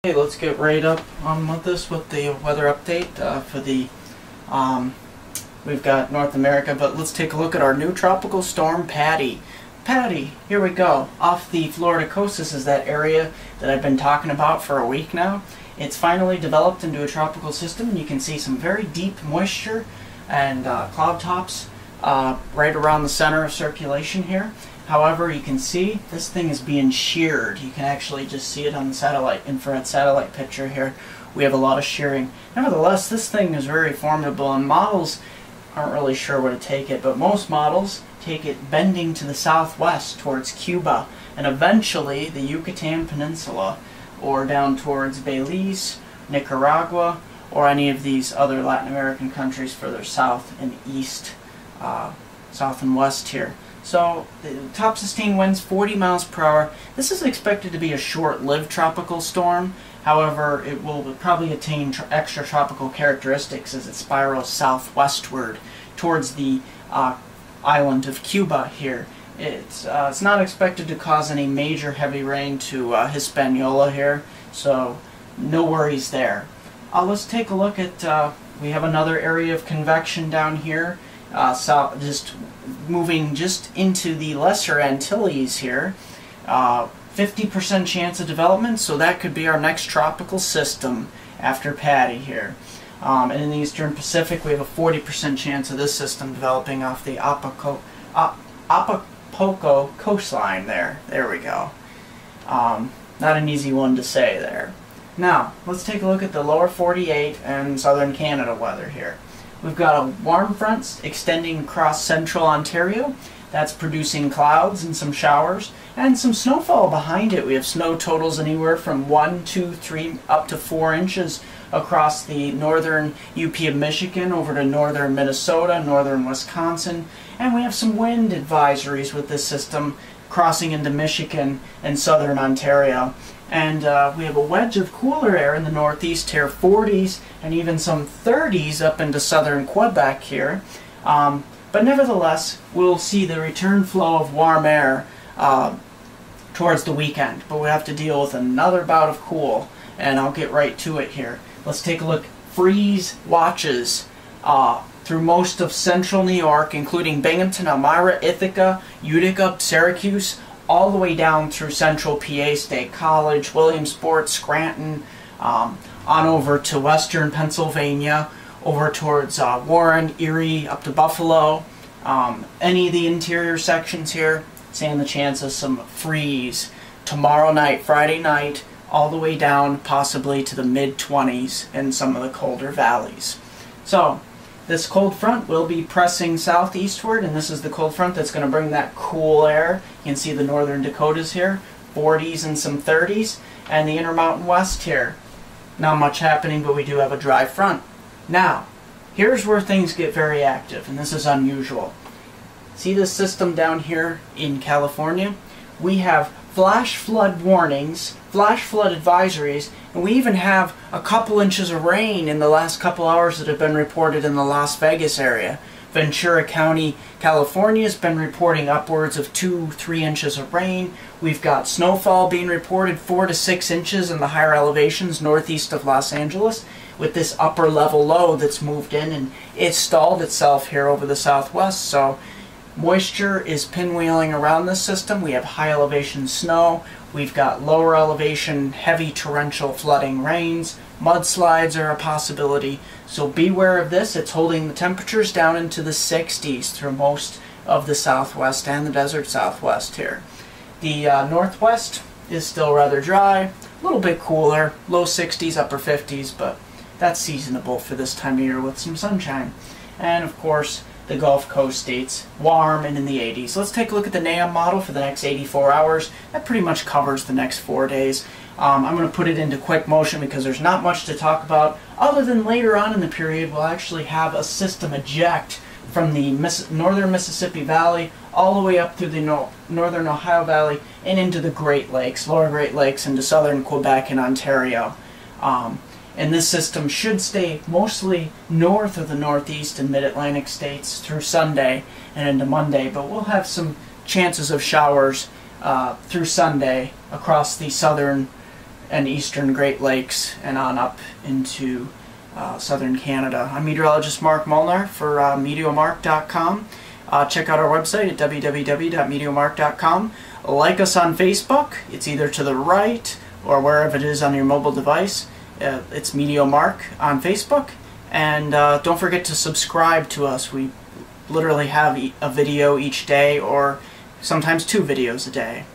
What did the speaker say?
Okay, let's get right up on with this with the weather update for the we've got North America, but let's take a look at our new tropical storm Patty. Patty, here we go. Off the Florida coast, this is that area that I've been talking about for a week now. It's finally developed into a tropical system, and you can see some very deep moisture and cloud tops right around the center of circulation here. However, you can see this thing is being sheared. You can actually just see it on the satellite, infrared satellite picture here. We have a lot of shearing. Nevertheless, this thing is very formidable, and models aren't really sure where to take it, but most models take it bending to the southwest towards Cuba and eventually the Yucatan Peninsula, or down towards Belize, Nicaragua, or any of these other Latin American countries further south and east, south and west here. So the top sustained winds 40 miles per hour. This is expected to be a short-lived tropical storm. However, it will probably attain extra tropical characteristics as it spirals southwestward towards the island of Cuba here. It's not expected to cause any major heavy rain to Hispaniola here, so no worries there. Let's take a look at, we have another area of convection down here. Just moving just into the Lesser Antilles here. 50% chance of development, so that could be our next tropical system after Patty here. And in the Eastern Pacific, we have a 40% chance of this system developing off the Acapulco coastline there. There we go. Not an easy one to say there. Now, let's take a look at the lower 48 and southern Canada weather here. We've got a warm front extending across central Ontario. That's producing clouds and some showers and some snowfall behind it. We have snow totals anywhere from 1, 2, 3 up to 4 inches across the northern UP of Michigan over to northern Minnesota, northern Wisconsin, and we have some wind advisories with this system crossing into Michigan and southern Ontario. And we have a wedge of cooler air in the northeast here, 40s and even some 30s up into southern Quebec here. But nevertheless, we'll see the return flow of warm air towards the weekend. But we have to deal with another bout of cool, and I'll get right to it here. Let's take a look. Freeze watches through most of central New York, including Binghamton, Elmira, Ithaca, Utica, Syracuse, all the way down through central PA State College, Williamsport, Scranton, on over to western Pennsylvania, over towards Warren, Erie, up to Buffalo. Any of the interior sections here, stand the chance of some freeze tomorrow night, Friday night, all the way down possibly to the mid-20s in some of the colder valleys. So this cold front will be pressing southeastward, and this is the cold front that's going to bring that cool air. You can see the northern Dakotas here, 40s and some 30s, and the Intermountain West here. Not much happening, but we do have a dry front. Now, here's where things get very active, and this is unusual. See this system down here in California? We have flash flood warnings, flash flood advisories, and we even have a couple inches of rain in the last couple hours that have been reported in the Las Vegas area. Ventura County, California has been reporting upwards of 2-3 inches of rain. We've got snowfall being reported 4 to 6 inches in the higher elevations northeast of Los Angeles with this upper level low that's moved in, and it's stalled itself here over the southwest. So moisture is pinwheeling around this system. We have high elevation snow. We've got lower elevation, heavy torrential flooding rains. Mudslides are a possibility. So beware of this. It's holding the temperatures down into the 60s through most of the southwest and the desert southwest here. The northwest is still rather dry, a little bit cooler, low 60s, upper 50s, but that's seasonable for this time of year with some sunshine. And of course, the Gulf Coast states, warm and in the 80s. Let's take a look at the NAM model for the next 84 hours. That pretty much covers the next 4 days. I'm going to put it into quick motion because there's not much to talk about other than later on in the period we'll actually have a system eject from the northern Mississippi Valley all the way up through the northern Ohio Valley and into the Great Lakes, lower Great Lakes, into southern Quebec and Ontario. And this system should stay mostly north of the northeast and mid-Atlantic states through Sunday and into Monday, but we'll have some chances of showers through Sunday across the southern and eastern Great Lakes and on up into southern Canada. I'm meteorologist Mark Molnar for MeteoMark.com. Check out our website at www.meteomark.com. Like us on Facebook. It's either to the right or wherever it is on your mobile device. It's MeteoMark on Facebook. And don't forget to subscribe to us. We literally have a video each day, or sometimes 2 videos a day.